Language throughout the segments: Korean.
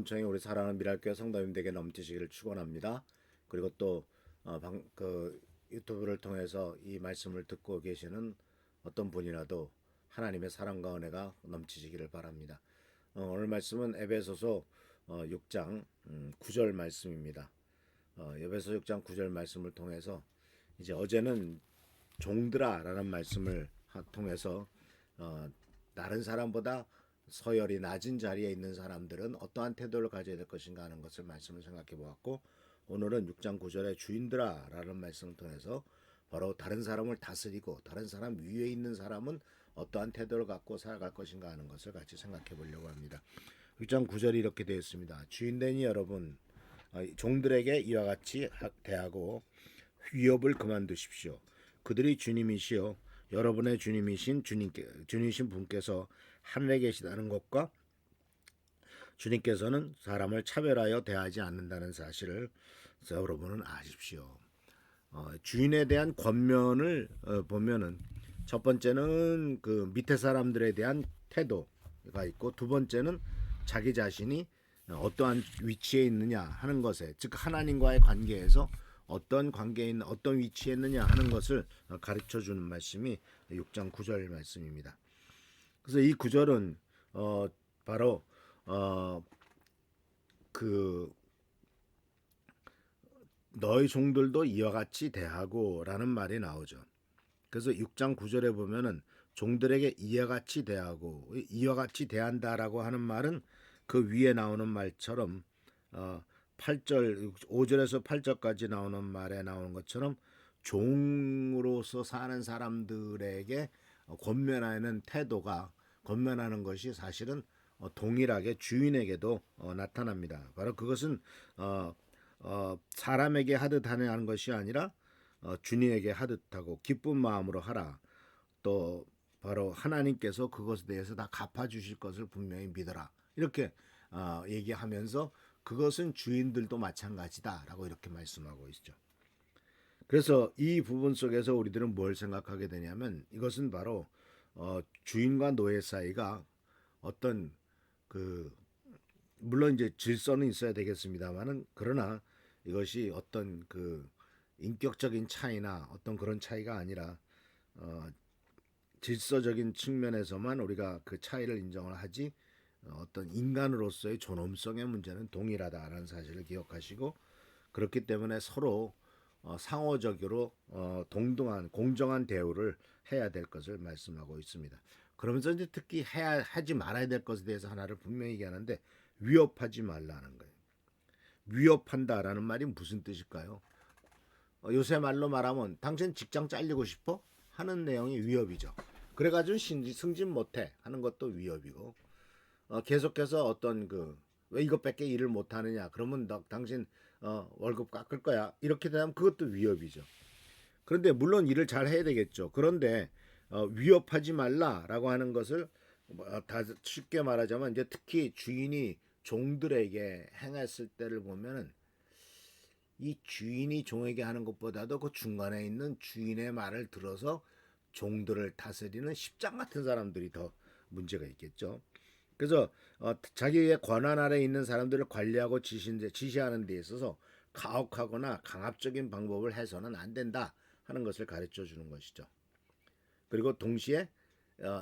은총이 우리 사랑하는 미랄교회 성도님들에게 넘치시기를 축원합니다. 그리고 또 유튜브를 통해서 이 말씀을 듣고 계시는 어떤 분이라도 하나님의 사랑과 은혜가 넘치시기를 바랍니다. 오늘 말씀은 에베소서 6장 9절 말씀입니다. 에베소 6장 9절 말씀을 통해서 이제 어제는 종들아라는 말씀을 통해서 다른 사람보다 서열이 낮은 자리에 있는 사람들은 어떠한 태도를 가져야 될 것인가 하는 것을 말씀을 생각해 보았고, 오늘은 6장 9절의 주인들아라는 말씀을 통해서 바로 다른 사람을 다스리고 다른 사람 위에 있는 사람은 어떠한 태도를 갖고 살아갈 것인가 하는 것을 같이 생각해 보려고 합니다. 6장 9절이 이렇게 되어 있습니다. 주인되니 여러분 종들에게 이와 같이 대하고 위협을 그만두십시오. 그들이 주님이시요 여러분의 주님이신 주님이신 분께서 하늘에 계시다는 것과 주님께서는 사람을 차별하여 대하지 않는다는 사실을 여러분은 아십시오. 주인에 대한 권면을 보면은 첫 번째는 그 밑에 사람들에 대한 태도가 있고, 두 번째는 자기 자신이 어떠한 위치에 있느냐 하는 것에, 즉 하나님과의 관계에서 어떤 관계에 있는 어떤 위치에 있느냐 하는 것을 가르쳐 주는 말씀이 6장 9절 말씀입니다. 그래서 이 9절은 바로 그 너희 종들도 이와 같이 대하고라는 말이 나오죠. 그래서 6장 9절에 보면은 종들에게 이와 같이 대하고, 이와 같이 대한다라고 하는 말은 그 위에 나오는 말처럼 8절 5절에서 8절까지 나오는 말에 나오는 것처럼 종으로서 사는 사람들에게 권면하는 태도가, 권면하는 것이 사실은 동일하게 주인에게도 나타납니다. 바로 그것은 사람에게 하듯 하는 것이 아니라 주님에게 하듯 하고 기쁜 마음으로 하라. 또 바로 하나님께서 그것에 대해서 다 갚아주실 것을 분명히 믿어라. 이렇게 얘기하면서 그것은 주인들도 마찬가지다라고 이렇게 말씀하고 있죠. 그래서 이 부분 속에서 우리들은 뭘 생각하게 되냐면, 이것은 바로 주인과 노예 사이가 어떤 물론 이제 질서는 있어야 되겠습니다만은, 그러나 이것이 어떤 인격적인 차이나 어떤 그런 차이가 아니라 질서적인 측면에서만 우리가 그 차이를 인정을 하지, 어떤 인간으로서의 존엄성의 문제는 동일하다라는 사실을 기억하시고, 그렇기 때문에 서로 상호적으로 동등한 공정한 대우를 해야 될 것을 말씀하고 있습니다. 그러면서 이제 특히 하지 말아야 될 것에 대해서 하나를 분명히 얘기하는데, 위협하지 말라는 거예요. 위협한다라는 말이 무슨 뜻일까요? 요새 말로 말하면 당신 직장 잘리고 싶어? 하는 내용이 위협이죠. 그래가지고 승진 못해 하는 것도 위협이고, 계속해서 어떤 왜 이것밖에 일을 못하느냐, 그러면 당신 월급 깎을 거야, 이렇게 되면 그것도 위협이죠. 그런데 물론 일을 잘 해야 되겠죠. 그런데 위협하지 말라라고 하는 것을 다 쉽게 말하자면, 이제 특히 주인이 종들에게 행했을 때를 보면은, 이 주인이 종에게 하는 것보다도 그 중간에 있는 주인의 말을 들어서 종들을 다스리는 십장 같은 사람들이 더 문제가 있겠죠. 그래서 자기의 권한 아래 있는 사람들을 관리하고 지시하는 데 있어서 가혹하거나 강압적인 방법을 해서는 안 된다 하는 것을 가르쳐 주는 것이죠. 그리고 동시에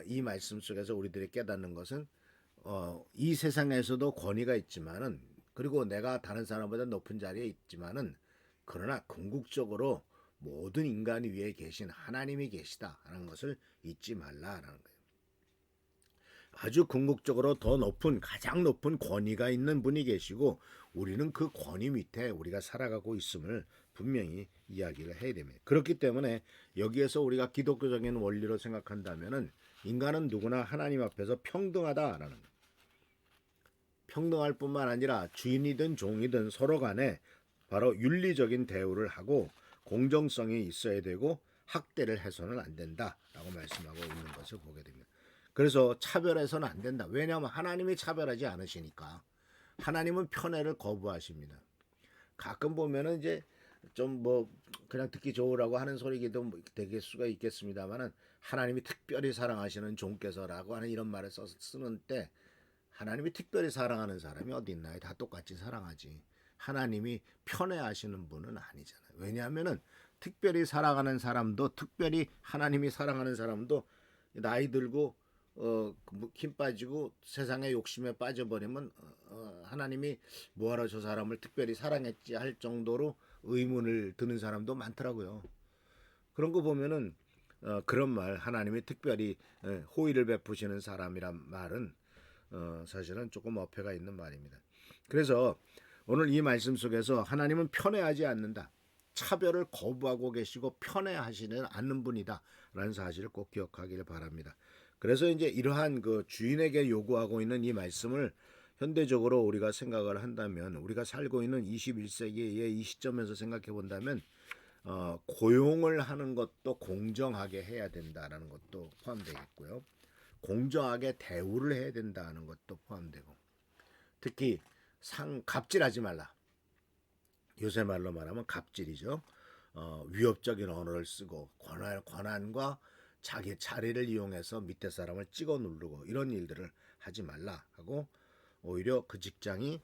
이 말씀 속에서 우리들이 깨닫는 것은 이 세상에서도 권위가 있지만은, 그리고 내가 다른 사람보다 높은 자리에 있지만은, 그러나 궁극적으로 모든 인간 위에 계신 하나님이 계시다라는 것을 잊지 말라라는 거예요. 아주 궁극적으로 더 높은, 가장 높은 권위가 있는 분이 계시고, 우리는 그 권위 밑에 우리가 살아가고 있음을 분명히 이야기를 해야 됩니다. 그렇기 때문에 여기에서 우리가 기독교적인 원리로 생각한다면은, 인간은 누구나 하나님 앞에서 평등하다라는 거예요. 평등할 뿐만 아니라 주인이든 종이든 서로 간에 바로 윤리적인 대우를 하고 공정성이 있어야 되고, 학대를 해서는 안 된다라고 말씀하고 있는 것을 보게 됩니다. 그래서 차별해서는 안 된다. 왜냐하면 하나님이 차별하지 않으시니까. 하나님은 편애를 거부하십니다. 가끔 보면은 이제 좀 그냥 듣기 좋으라고 하는 소리기도 될 수가 있겠습니다만은, 하나님이 특별히 사랑하시는 종께서라고 하는 이런 말을 쓰는 때 하나님이 특별히 사랑하는 사람이 어디 있나요? 다 똑같이 사랑하지. 하나님이 편애하시는 분은 아니잖아요. 왜냐하면은 특별히 사랑하는 사람도 특별히 하나님이 사랑하는 사람도 나이 들고 힘 빠지고 세상의 욕심에 빠져버리면 하나님이 뭐하러 저 사람을 특별히 사랑했지 할 정도로 의문을 드는 사람도 많더라고요. 그런 거 보면은 그런 말 하나님이 특별히 호의를 베푸시는 사람이란 말은 사실은 조금 어폐가 있는 말입니다. 그래서 오늘 이 말씀 속에서 하나님은 편애하지 않는다. 차별을 거부하고 계시고 편애하시는 않는 분이다라는 사실을 꼭 기억하기를 바랍니다. 그래서 이제 이러한 그 주인에게 요구하고 있는 이 말씀을 현대적으로 우리가 생각을 한다면 우리가 살고 있는 21세기의 이 시점에서 생각해 본다면 고용을 하는 것도 공정하게 해야 된다라는 것도 포함되겠고요. 공정하게 대우를 해야 된다는 것도 포함되고 특히 갑질하지 말라. 요새 말로 말하면 갑질이죠. 위협적인 언어를 쓰고 권한과 자기 자리를 이용해서 밑에 사람을 찍어 누르고 이런 일들을 하지 말라 하고 오히려 그 직장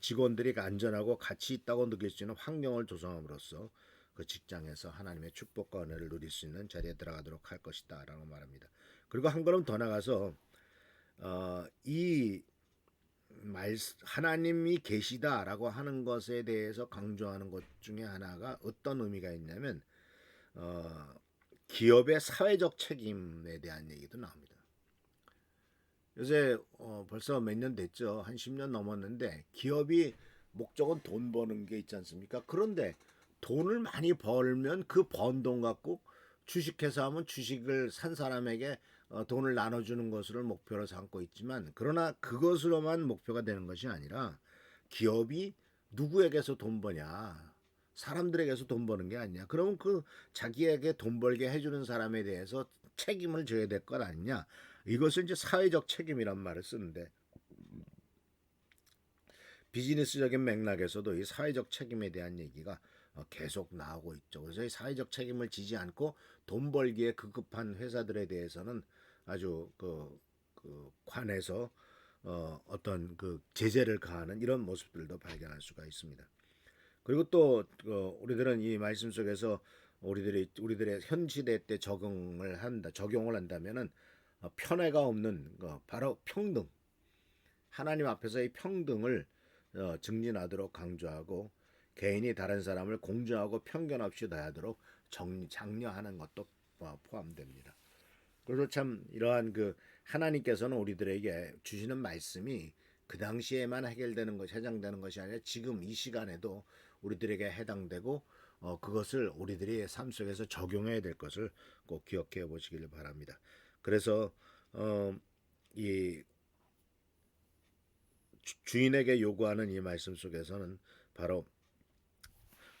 직원들이 안전하고 가치 있다고 느낄 수 있는 환경을 조성함으로써 그 직장에서 하나님의 축복과 은혜를 누릴 수 있는 자리에 들어가도록 할 것이다라고 말합니다. 그리고 한 걸음 더 나가서 이 하나님이 계시다라고 하는 것에 대해서 강조하는 것 중에 하나가 어떤 의미가 있냐면 기업의 사회적 책임에 대한 얘기도 나옵니다. 요새 벌써 몇 년 됐죠. 한 10년 넘었는데 기업이 목적은 돈 버는 게 있지 않습니까? 그런데 돈을 많이 벌면 그 번 돈 갖고 주식회사 하면 주식을 산 사람에게 돈을 나눠주는 것을 목표로 삼고 있지만 그러나 그것으로만 목표가 되는 것이 아니라 기업이 누구에게서 돈 버냐 사람들에게서 돈 버는 게 아니냐 그러면 그 자기에게 돈 벌게 해주는 사람에 대해서 책임을 져야 될 것 아니냐 이것을 이제 사회적 책임이란 말을 쓰는데 비즈니스적인 맥락에서도 이 사회적 책임에 대한 얘기가 계속 나오고 있죠. 그래서 이 사회적 책임을 지지 않고 돈 벌기에 급급한 회사들에 대해서는 아주 관해서 어떤 그 제재를 가하는 이런 모습들도 발견할 수가 있습니다. 그리고 또 우리들은 이 말씀 속에서 우리들의 현 시대 때 적용을 한다면은 편애가 없는 바로 평등. 하나님 앞에서의 평등을 증진하도록 강조하고 개인이 다른 사람을 공정하고 편견 없이 대하도록 장려하는 것도 포함됩니다. 그래서 참 이러한 그 하나님께서는 우리들에게 주시는 말씀이 그 당시에만 해당되는 것이 아니라 지금 이 시간에도 우리들에게 해당되고 그것을 우리들이 삶 속에서 적용해야 될 것을 꼭 기억해 보시길 바랍니다. 그래서 이 주인에게 요구하는 이 말씀 속에서는 바로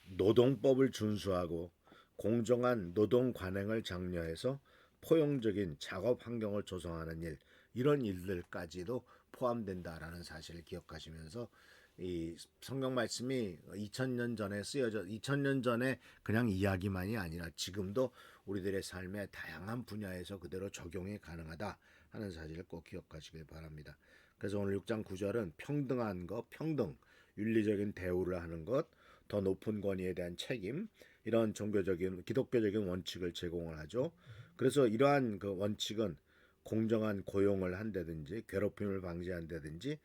노동법을 준수하고 공정한 노동 관행을 장려해서 포용적인 작업 환경을 조성하는 일 이런 일들까지도 포함된다라는 사실을 기억하시면서 이 성경 말씀이 2000년 전에 2000년 전에 그냥 이야기만이 아니라 지금도 우리들의 삶의 다양한 분야에서 그대로 적용이 가능하다 하는 사실을 꼭 기억하시길 바랍니다. 그래서 오늘 6장 9절은 평등한 것, 평등, 윤리적인 대우를 하는 것, 더 높은 권위에 대한 책임, 이런 기독교적인 원칙을 제공을 하죠. 그래서 이러한 그 원칙은 공정한 고용을 한다든지 괴롭힘을 방지한다든지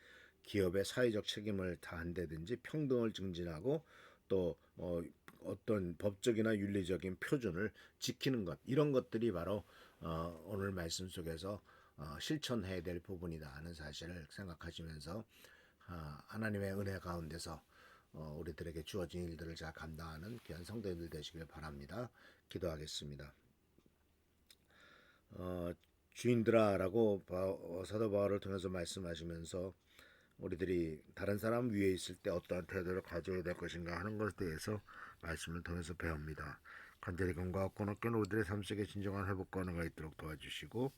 기업의 사회적 책임을 다한다든지 평등을 증진하고 또 어떤 법적이나 윤리적인 표준을 지키는 것 이런 것들이 바로 오늘 말씀 속에서 실천해야 될 부분이다 하는 사실을 생각하시면서 하나님의 은혜 가운데서 우리들에게 주어진 일들을 잘 감당하는 귀한 성도님들 되시길 바랍니다. 기도하겠습니다. 주인들아라고 사도 바울을 통해서 말씀하시면서 우리들이 다른 사람 위에 있을 때 어떠한 태도를 가져야 될 것인가 하는 것에 대해서 말씀을 통해서 배웁니다. 간절히 간과하고 높게는 우리들의 삶 속에 진정한 회복과 은혜가 있도록 도와주시고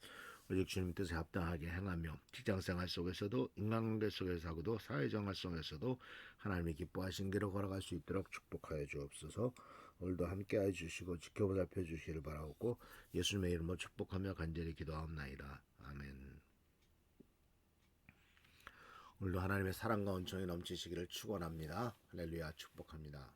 오직 주님 뜻에 합당하게 행하며 직장생활 속에서도 인간관계 속에서도 사회생활 속에서도 하나님이 기뻐하신 길을 걸어갈 수 있도록 축복하여 주옵소서. 오늘도 함께해 주시고 지켜보살펴 주시기를 바라고 예수님의 이름으로 축복하며 간절히 기도하옵나이다. 아멘. 오늘도 하나님의 사랑과 은총이 넘치시기를 축원합니다. 할렐루야 축복합니다.